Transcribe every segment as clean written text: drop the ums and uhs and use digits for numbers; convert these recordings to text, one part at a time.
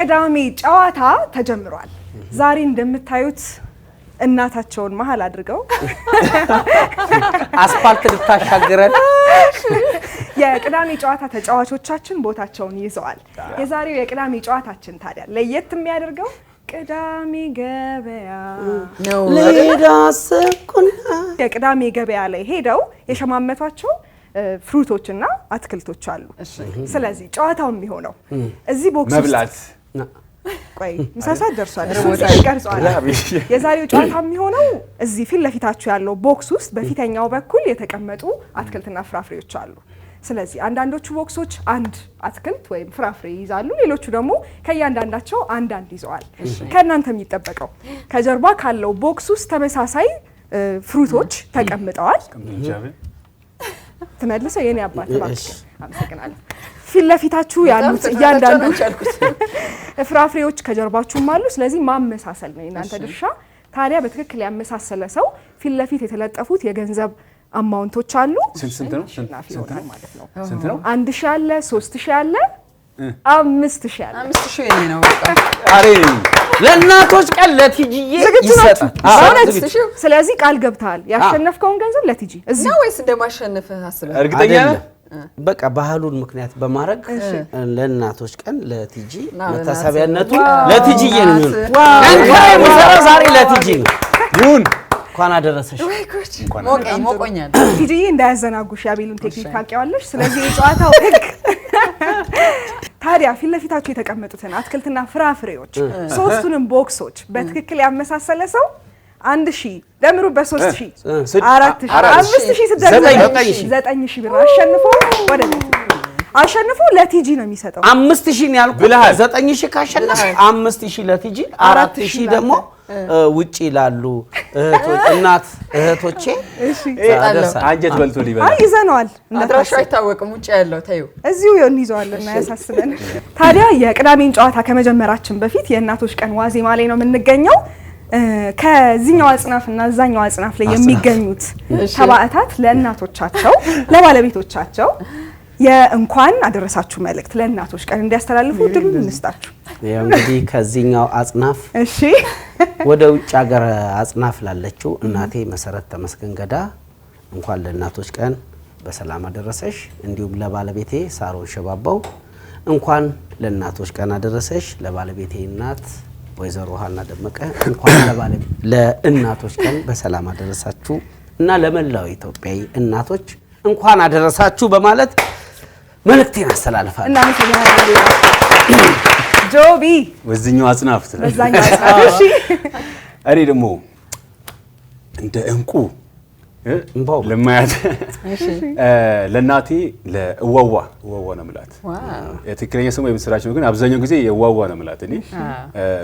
የቅዳሜ ጨዋታ ተጀምሯል። ዛሬ እንደምታዩት እናታቸውን መሃል አድርገው አስፋልት ልታሻገረን የቅዳሜ ጨዋታ ተጫዋቾቻችን ቦታቸውን ይዘዋል። የዛሬው የቅዳሜ ጨዋታችን ታዲያ ለየት የሚያደርገው ቅዳሜ ገበያ ነው። ለዳሰኩና የቅዳሜ ገበያ ላይ ሄደው የሸማመቷቸው ፍሩቶችና አትክልቶች አሉ። ስለዚህ ጨዋታው የሚሆነው እዚህ ቦክስ መብላት ቆይ ምሳሳት ደርሷል ቀርጿል። የዛሬው ጨዋታ የሚሆነው እዚህ ፊት ለፊታችሁ ያለው ቦክስ ውስጥ በፊተኛው በኩል የተቀመጡ አትክልትና ፍራፍሬዎች አሉ። ስለዚህ አንዳንዶቹ ቦክሶች አንድ አትክልት ወይም ፍራፍሬ ይዛሉ፣ ሌሎቹ ደግሞ ከያንዳንዳቸው አንዳንድ ይዘዋል። ከእናንተ የሚጠበቀው ከጀርባ ካለው ቦክስ ውስጥ ተመሳሳይ ፍሩቶች ተቀምጠዋል። ተመልሰው የኔ አባት ባክ አመሰግናለሁ። ፊት ለፊታችሁ ያሉት እያንዳንዱ ፍራፍሬዎች ከጀርባችሁም አሉ። ስለዚህ ማመሳሰል ነው የእናንተ ድርሻ። ታዲያ በትክክል ያመሳሰለ ሰው ፊት ለፊት የተለጠፉት የገንዘብ አማውንቶች አሉ። ስንት ነው? ማለት ነው። ስንት ነው? 1000 አለ፣ 3000 አለ፣ 5000 አለ። 5000 የኔ ነው በቃ። አሬ ለእናቶች ቀን ለቲጂዬ ይሰጣል። ስለዚህ ቃል ገብተሃል ያሸነፍከውን ገንዘብ ለቲጂ እዚህ ነው ወይስ እንደማሸነፍህ አስበህ? እርግጠኛ ነህ? በቃ ባህሉን ምክንያት በማድረግ ለእናቶች ቀን ለቲጂ መታሰቢያነቱ ለቲጂዬ ነው የሚሆነው። ዛሬ ለቲጂ ነው ይሁን። እንኳን አደረሰሽ። ሞቆኛል። ቲጂዬ እንዳያዘናጉሽ ያቤሉን ቴክኒክ ታውቂዋለሽ። ስለዚህ የጨዋታው ህግ ታዲያ ፊት ለፊታችሁ የተቀመጡትን አትክልትና ፍራፍሬዎች ሶስቱንም ቦክሶች በትክክል ያመሳሰለ ሰው 1000 ደምሩ በ3000 4000 5000 9000 ብር አሸንፎ ለቲጂ ነው የሚሰጠው። 5000 ነው ያልኩት። 9000 ካሸነፈ 5000 ለቲጂ 4000 ደግሞ ውጪ ላሉ እናት እህቶቼ አንጀት በልቶ ሊበላ ይዘነዋል። አድራሻው አይታወቅም። ውጪ ያለው ታዩ እዚሁ እንይዘዋልና ያሳስበን። ታዲያ የቅዳሜን ጨዋታ ከመጀመራችን በፊት የእናቶች ቀን ዋዜማ ላይ ነው የምንገኘው። ከዚህኛው አጽናፍና እዛኛው አጽናፍ ላይ የሚገኙት ተባዕታት ለእናቶቻቸው ለባለቤቶቻቸው የእንኳን አደረሳችሁ መልእክት ለእናቶች ቀን እንዲያስተላልፉ ድሉን እንስጣችሁ። ያው እንግዲህ ከዚህኛው አጽናፍ እሺ ወደ ውጭ ሀገር አጽናፍ ላለችው እናቴ መሰረት ተመስገን ገዳ እንኳን ለእናቶች ቀን በሰላም አደረሰሽ። እንዲሁም ለባለቤቴ ሳሮን ሸባባው እንኳን ለእናቶች ቀን አደረሰሽ። ለባለቤቴ እናት ወይዘሮ ሀና ደመቀ እንኳን ለእናቶች ቀን በሰላም አደረሳችሁ እና ለመላው ኢትዮጵያዊ እናቶች እንኳን አደረሳችሁ በማለት መልእክቴን አስተላልፋለሁ። እናመሰግናለን ጆቢ። ወዝኛው አጽናፍ በዛኛው አጽናፍ እሺ። እኔ ደግሞ እንደ እንቁ ለማያት ለናቴ ለእዋዋ ነው የምላት። የትክክለኛ ስሙ የምስራች ነው፣ ግን አብዛኛው ጊዜ የእዋዋ ነው የምላት። እኔ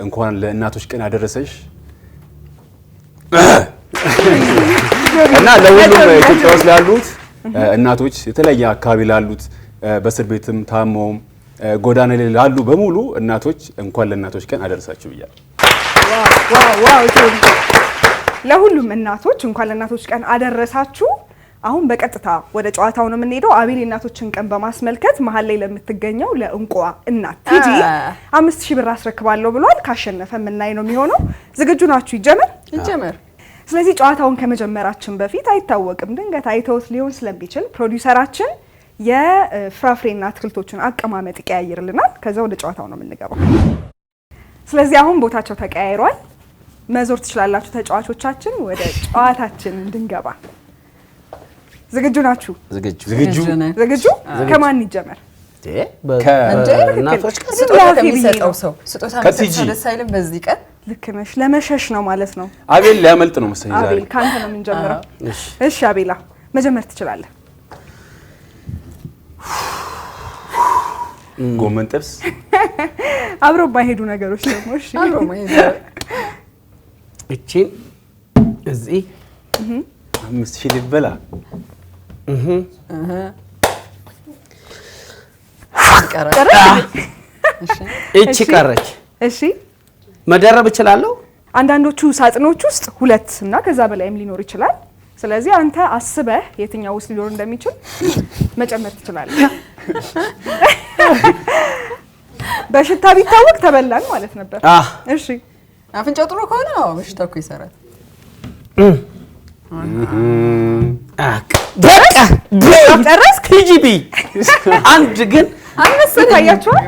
እንኳን ለእናቶች ቀን አደረሰሽ እና ለሁሉም ኢትዮጵያ ውስጥ ላሉት እናቶች የተለያየ አካባቢ ላሉት በእስር ቤትም ታመውም ጎዳና ላይ ላሉ በሙሉ እናቶች እንኳን ለእናቶች ቀን አደረሳችሁ ብያለሁ። ዋው ለሁሉም እናቶች እንኳን ለእናቶች ቀን አደረሳችሁ። አሁን በቀጥታ ወደ ጨዋታው ነው የምንሄደው። አቤል የእናቶችን ቀን በማስመልከት መሀል ላይ ለምትገኘው ለእንቋ እናት ቲጂ 5000 ብር አስረክባለሁ ብሏል። ካሸነፈ ምናይ ነው የሚሆነው። ዝግጁ ናችሁ? ይጀመር። ስለዚህ ጨዋታውን ከመጀመራችን በፊት አይታወቅም ድንገት አይተውት ሊሆን ስለሚችል ፕሮዲውሰራችን የፍራፍሬና አትክልቶችን አቀማመጥ ይቀያይርልናል። ከዛ ወደ ጨዋታው ነው የምንገባው። ስለዚህ አሁን ቦታቸው ተቀያይሯል። መዞር ትችላላችሁ ተጫዋቾቻችን። ወደ ጨዋታችን እንድንገባ ዝግጁ ናችሁ? ዝግጁ። ከማን ይጀመር? ከእናቶች ስጦታ የሚሰጠው ሰው ስጦታ መስጠት ደስ አይልም በዚህ ቀን? ልክ ነሽ። ለመሸሽ ነው ማለት ነው። አቤል ሊያመልጥ ነው መሰለኝ ዛሬ። አቤል ካንተ ነው የምንጀምረው። እሺ አቤላ መጀመር ትችላለህ። ጎመን ጥብስ አብሮ ባይሄዱ ነገሮች ደግሞ እሺ አብሮ ማይሄዱ እቺን እዚህ 5000 ልበላ እቺ ቀረች። እሺ መደረብ እችላለሁ። አንዳንዶቹ ሳጥኖች ውስጥ 2 እና ከዛ በላይም ሊኖር ይችላል። ስለዚህ አንተ አስበህ የትኛው ውስጥ ሊኖር እንደሚችል መጨመር ትችላለህ። በሽታ ቢታወቅ ተበላን ማለት ነበር። እሺ አፍንጫው ጥሩ ከሆነ በሽታ እኮ ይሰራል። በቃ ጨረስክ? ቲጂቢ አንድ ግን ታያችኋል።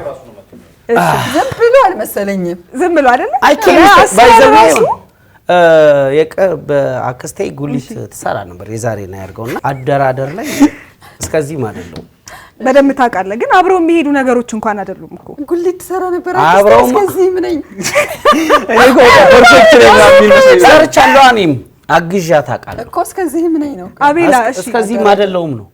ዝም ብሎ አልመሰለኝም። ዝም ብሎ አይደለ? በአክስቴ ጉሊት ትሰራ ነበር። የዛሬ ነው ያርገውና አደራደር ላይ እስከዚህ ማለት ነው በደንብ ታውቃለህ። ግን አብረው የሚሄዱ ነገሮች እንኳን አይደሉም እኮ። ጉሊት ትሰራ ነበር። አብረው እስከዚህ ምን ነኝ እኔ እኮ ፐርፌክት ነኝ ማለት ሰርቻለሁ። እኔም አግዣት አውቃለሁ እኮ እስከዚህ ምን ነኝ ነው አቤላ። እሺ እስከዚህ አይደለሁም ነው።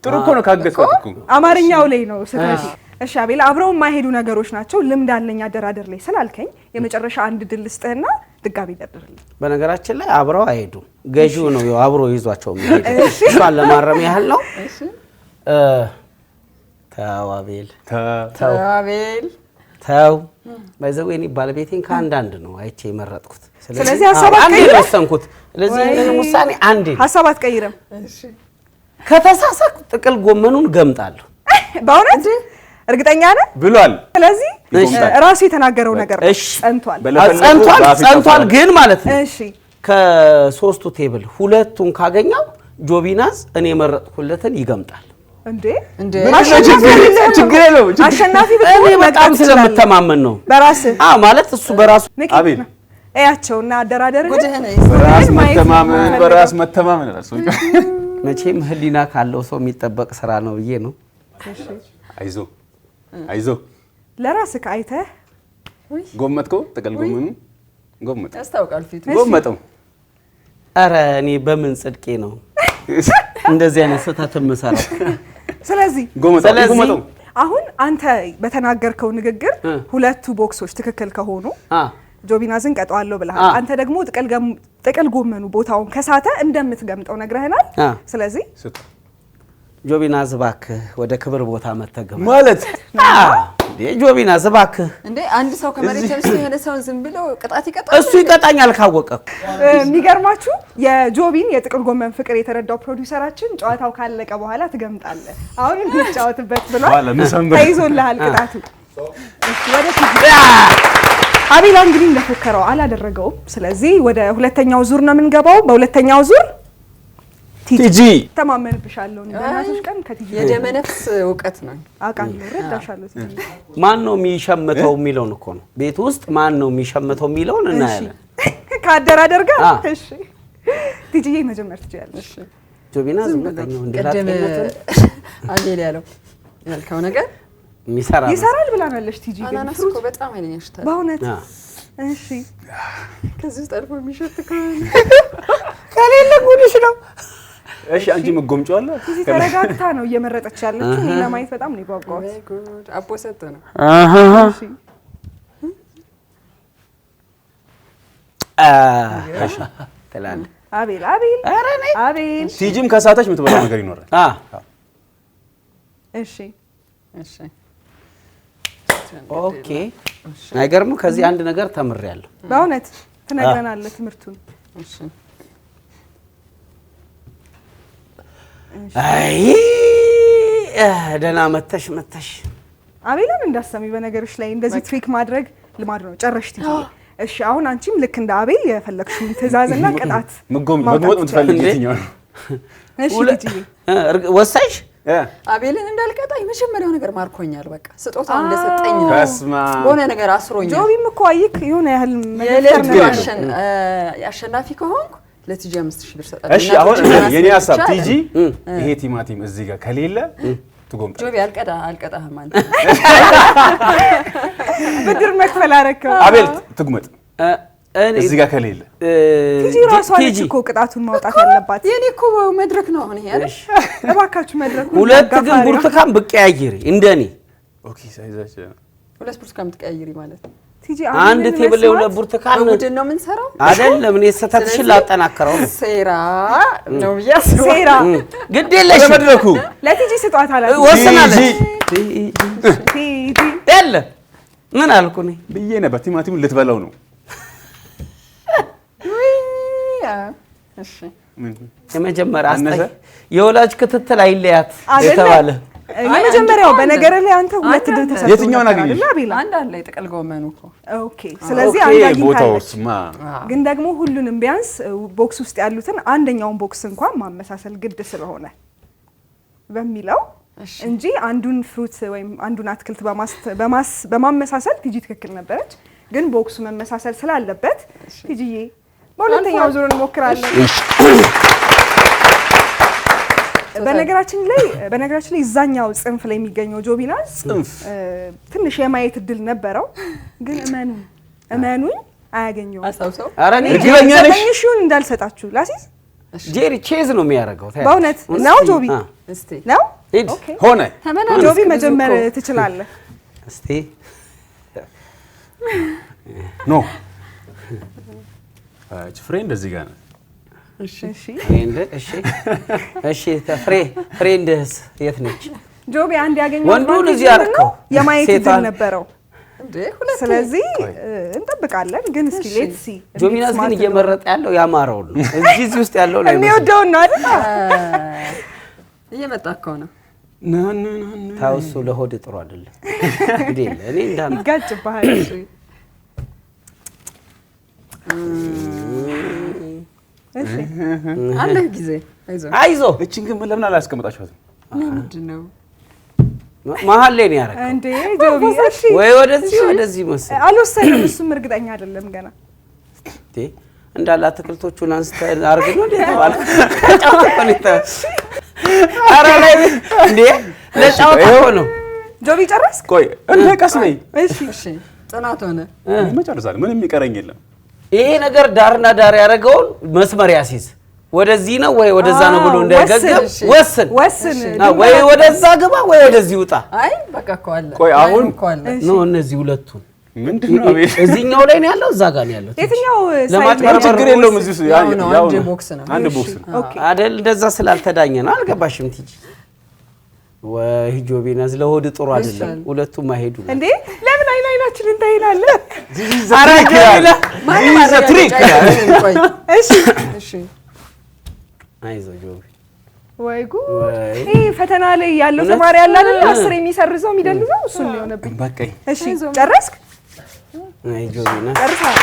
ጥሩ እኮ ነው ካገዝኳት እኮ አማርኛው ላይ ነው ስህተት። እሺ አቤላ፣ አብረው የማይሄዱ ነገሮች ናቸው። ልምድ አለኝ አደራደር ላይ ስላልከኝ የመጨረሻ አንድ ድል ልስጥህና ድጋሚ ደርድርልኝ። በነገራችን ላይ አብረው አይሄዱም። ገዢው ነው አብሮ ይዟቸው የሚሄድ። እሷን ለማረም ያህል ነው። ተው አቤል፣ ተው አቤል፣ ተው። ባይዘው እኔ ባለቤቴን ከአንዳንድ ነው አይቼ የመረጥኩት። ስለዚህ ሀሳብ አትቀይርም። ስለዚህ ይሄንን ውሳኔ አንዴ ሀሳብ አትቀይርም። እሺ ከተሳሳኩ ጥቅል ጎመኑን ገምጣለሁ። በእውነት እርግጠኛ ነህ ብሏል። ስለዚህ ራሱ የተናገረው ነገር ጸንቷል። ጸንቷል ግን ማለት ነው። እሺ ከሶስቱ ቴብል ሁለቱን ካገኘው ጆቢናዝ እኔ የመረጥኩለትን ይገምጣል። እንዴ ችግር የለውም። አሸናፊ እኔ በጣም ስለምተማመን ነው በራስ ማለት እሱ በራሱ አቤል እያቸውና አደራደር በራስ መተማመን ራሱ መቼም ህሊና ካለው ሰው የሚጠበቅ ስራ ነው ብዬ ነው። አይዞ ለራስህ አይተህ ጎመጥከው። ጥቅል ጎመኑ ጎመጥ ያስታውቃል ፊቱ ጎመጠው። ኧረ እኔ በምን ጽድቄ ነው እንደዚህ አይነት ስህተት የምሰራው? ስለዚህ ጎመጠው። አሁን አንተ በተናገርከው ንግግር ሁለቱ ቦክሶች ትክክል ከሆኑ ጆቢናዝን ቀጠዋለሁ ብለሃል። አንተ ደግሞ ጥቅል ጎመኑ ቦታውን ከሳተ እንደምትገምጠው ነግረህናል። ስለዚህ ጆቢናዝ እባክህ ወደ ክብር ቦታ መተገም ማለት ጆቢናዝ እባክህ። እንዴ አንድ ሰው ከመሬት ተነስቶ የሆነ ሰው ዝም ብሎ ቅጣት ይቀጣል? እሱ ይቀጣኛል ካወቀ። የሚገርማችሁ የጆቢን የጥቅል ጎመን ፍቅር የተረዳው ፕሮዲውሰራችን ጨዋታው ካለቀ በኋላ ትገምጣለህ አሁን እንጫወትበት ብሏል። ተይዞልሃል ቅጣቱ። እሺ ወደ አቤላ እንግዲህ እንደፎከረው አላደረገውም። ስለዚህ ወደ ሁለተኛው ዙር ነው የምንገባው። በሁለተኛው ዙር ቲጂ ተማመንብሻለሁ። እናቶች ቀን ከቲጂ የደመ ነፍስ እውቀት ነው አውቃለሁ፣ ረዳሻለሁ። ማን ነው የሚሸምተው የሚለውን እኮ ነው። ቤት ውስጥ ማን ነው የሚሸምተው የሚለውን እናያለን ከአደራደር ጋር። እሺ ቲጂዬ መጀመር ትችያለሽ። ጆቢናዝ እንደተኛው እንደላጤነት አቤል ያልከው ነገር ይሰራል ብላናለሽ ቲጂ። ግን አናናስ እኮ በጣም ኃይለኛ ሽታ በእውነት። እሺ ከዚህ ጠርፎ የሚሸት ከሌለ ጉድሽ ነው። እሺ አንቺ መጎምጫው አለ። ቲጂ ተረጋግታ ነው እየመረጠች ያለችው። እኔ ለማየት በጣም ነው የጓጓሁት። ጉድ አቦ ሰጠ ነው። እሺ ትላለህ አቤል ቲጂም ከሳተች የምትበላው ነገር ይኖራል። እሺ ኦኬ አይገርምም? ከዚህ አንድ ነገር ተምሬያለሁ። በእውነት ትነግረናለህ ትምህርቱን? እሺ አይ ደህና መተሽ አቤልን እንዳሰሚ በነገሮች ላይ እንደዚህ ትሪክ ማድረግ ልማድ ነው። ጨረሽ ቲጂ። እሺ አሁን አንቺም ልክ እንደ አቤል የፈለግሽውን ትዕዛዝና ቅጣት መጎምጥ የምትፈልጊ የትኛው ነው? እሺ ቲጂ ወሳሽ አቤልን እንዳልቀጣ የመጀመሪያው ነገር ማርኮኛል። በቃ ስጦታው እንደሰጠኝ ነው። በሆነ ነገር አስሮኛል። ጆቢም እኮ አይክ የሆነ ያህል አሸናፊ ከሆንኩ ለቲጂ 5000 ብር ሰጣለሁ። እሺ አሁን የኔ ሐሳብ ቲጂ ይሄ ቲማቲም እዚህ ጋር ከሌለ ትጎምጣ። ጆቢ አልቀጣህም አንተ። ብድር መክፈል አረከው። አቤል ትጉመጥ እዚህ ጋር ከሌለ ቲጂ ራሷ ነች እኮ ቅጣቱን ማውጣት ያለባት። የኔ እኮ መድረክ ነው አሁን ይሄ አይደል? እባካችሁ መድረኩ ሁለት ግን ብርቱካን ብቀያይሪ እንደኔ ኦኬ ሳይዛች ሁለት ብርቱካን ብትቀያይሪ ማለት ቲጂ አንድ ቴብል ላይ ሁለት ብርቱካን ቡድን ነው የምንሰራው አይደለም። እኔ ሰተትሽን ላጠናከረው ነው። ሴራ ነው ብያስ ሴራ ግድ የለሽ መድረኩ ለቲጂ ስጧት አላት። ወስናለች ቲጂ ያለ ምን አልኩ እኔ ብዬ ነበር። ቲማቲሙን ልትበላው ነው። እሺ የመጀመሪያ አስጠይ የወላጅ ክትትል አይለያት የተባለ የመጀመሪያው በነገር ላይ አንተ ሁለት ድል ተሰጥቶ የትኛውን አገኘሽ? አንድ አለ የጥቅል ጎመኑ እኮ። ኦኬ ስለዚህ አንድ አግኝታለች። ቦታውስማ ግን ደግሞ ሁሉንም ቢያንስ ቦክስ ውስጥ ያሉትን አንደኛውን ቦክስ እንኳን ማመሳሰል ግድ ስለሆነ በሚለው እንጂ አንዱን ፍሩት ወይም አንዱን አትክልት በማመሳሰል ቲጂ ትክክል ነበረች። ግን ቦክሱ መመሳሰል ስላለበት ቲጂዬ በሁለተኛው ዙር እንሞክራለን። በነገራችን ላይ እዛኛው ጽንፍ ላይ የሚገኘው ጆቢናስ ትንሽ የማየት እድል ነበረው። ግን እመኑኝ አያገኘውም። አሳውሰው አራኒ ጀሪሽውን እንዳልሰጣችሁ ላሲስ ጄሪ ቼዝ ነው የሚያደርገው። በእውነት ነው ጆቢ እስቲ ነው ኦኬ ሆነ ጆቢ መጀመር ትችላለህ። እስቲ ኖ ፍሬንድ እዚህ ጋር ነው። እሺ ፍሬንድ እሺ ፍሬንድስ የት ነች? ጆቢ አንድ ያገኘው ወንዱን እዚህ አርከው የማየት እድል ነበረው። እንዴ ሁለት ስለዚህ እንጠብቃለን። ግን እስኪ ሌትስ ሲ ጆቢናስ ግን እየመረጠ ያለው ያማረውን ነው። እዚህ ውስጥ ያለው ነው የሚወደውን ነው አይደል? እየመጣ እኮ ነው። ታውሱ ለሆድ ጥሩ አይደለም። እንግዲህ እኔ እንዳን ይጋጭብሃል። እሺ አለ ጊዜ አይዞ እቺን ግን ለምን አላስቀምጣችኋትም? ምንድን ነው መሀል ላይ ነው ያደረገው እንዴ ጆቢ? እሺ ወይ ወደዚህ መሰለኝ አልወሰንም። እሱም እርግጠኛ አይደለም ገና እንዳለ አትክልቶቹን አንስተን አርገን ነው ተባለ። ጫወታ አረ ላይ እንዴ ለጫወታ እኮ ነው። ጆቢ ጨረስክ? ቆይ እንደ ቀስ በይ። እሺ ጥናት ሆነ መጨረሻል። ምንም የሚቀረኝ የለም። ይሄ ነገር ዳርና ዳር ያደረገውን መስመር ያሲዝ ወደዚህ ነው ወይ ወደዛ ነው ብሎ እንዳይገገም ወስን ወይ ወደዛ ግባ ወይ ወደዚህ ውጣ። አይ በቃ እኮ አለ። ቆይ አሁን ነው እነዚህ ሁለቱን ምንድነው እዚህኛው ላይ ነው ያለው እዛ ጋር ነው ያለው። የትኛው ለማጥመር ችግር የለውም። እዚህ ያው አንድ ቦክስ ነው አይደል? እንደዛ ስላልተዳኘ ነው። አልገባሽም ቲጂ? ወይ ጆቢናስ ለሆድ ጥሩ አይደለም። ሁለቱም አይሄዱ እንዴ? ለምን አይናችንን ታይላለህ? አረ ጆቢና ማን ትሪክ እሺ አይዞ ጆቢ ወይ ጉድ! ይሄ ፈተና ላይ ያለው ተማሪ ያለ አይደል? 10 የሚሰርዘው የሚደልዘው እሱን ነው የሆነብኝ። በቃኝ። እሺ ጨረስክ? አይ ጆቢና ጨርሰሃል።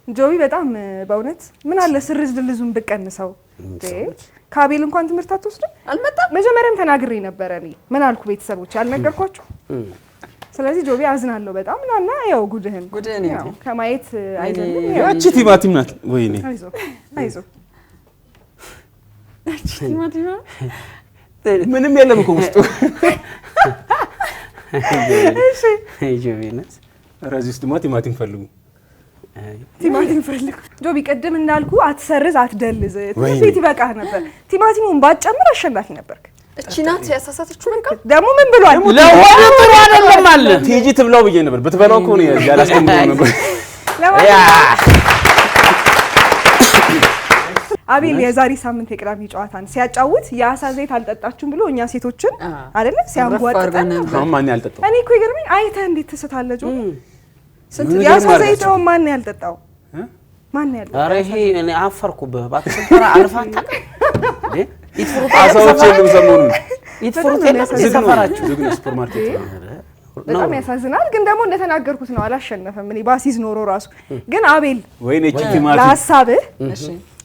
ጆቢ በጣም በእውነት ምን አለ ስርዝ ድልዙን ብቀንሰው እንዴ? ካቤል እንኳን ትምህርት አትወስድም? አልመጣም። መጀመሪያም ተናግሬ ነበረ። እኔ ምን አልኩ? ቤተሰቦች ያልነገርኳችሁ። ስለዚህ ጆቢ አዝናለሁ በጣም ናና ያው ጉድህን ያው ከማየት አይደለም። ያቺ ቲማቲም ናት። ወይኔ አይዞ ቲማቲም ምንም የለም እኮ ውስጡ። እሺ ጆቢናስ ራዚስ ቲማቲም ፈልጉ። ቲማቲም ፈልጉ። ጆቢ ቅድም እንዳልኩ አትሰርዝ አትደልዝ። ትንሽ ይበቃህ ነበር። ቲማቲሙን ባትጨምር አሸናፊ ነበርክ። እቺ ናት ያሳሳተችው። በቃ ደግሞ ምን ብሏል? ለሆድ ጥሩ አይደለም አለ። ቲጂ ትብላው ብዬ ነበር። ብትበላው እኮ ነው ያላስቀምጠው ነበር። አቤል የዛሬ ሳምንት የቅዳሜ ጨዋታን ሲያጫውት የአሳ ዘይት አልጠጣችሁም ብሎ እኛ ሴቶችን አይደለ ሲያንጓጥጠን ነበር። ማን ያልጠጣው? እኔ እኮ ይገርመኝ። አይተህ እንዴት ትስታለህ ጆቢ? የአሳ ዘይት ነው ማን ያልጠጣው? ማን ያልጠጣው? ኧረ ይሄ እኔ አፈርኩብህ። ባትሰራ አልፋታ አሳዎች የሉም ሰሞኑን። ይትፍሩት የለም ሰፈራችሁ ዝግነ ሱፐርማርኬት በጣም ያሳዝናል። ግን ደግሞ እንደተናገርኩት ነው አላሸነፈም። እኔ ባሲዝ ኖሮ ራሱ ግን አቤል ወይኔ እቺ ቲማቲም ለሀሳብህ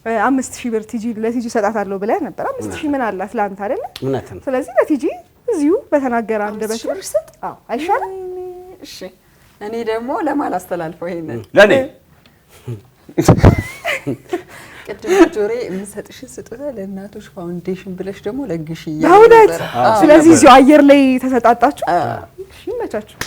5000 ብር ቲጂ ለቲጂ ሰጣታለሁ ብለህ ነበር። 5000 ምን አላት ለአንተ አይደለ? ስለዚህ ለቲጂ እዚሁ በተናገረ አንደበት ሰጥ። አዎ አይሻልም? እሺ እኔ ደግሞ ለማን አስተላልፈው ይሄንን ለኔ ቅድም ጆሬ የምሰጥሽን ስጦታ ለእናቶች ፋውንዴሽን ብለሽ ደግሞ ለግሽ ስለዚህ እዚሁ አየር ላይ ተሰጣጣችሁ። እሺ ይመቻችሁ።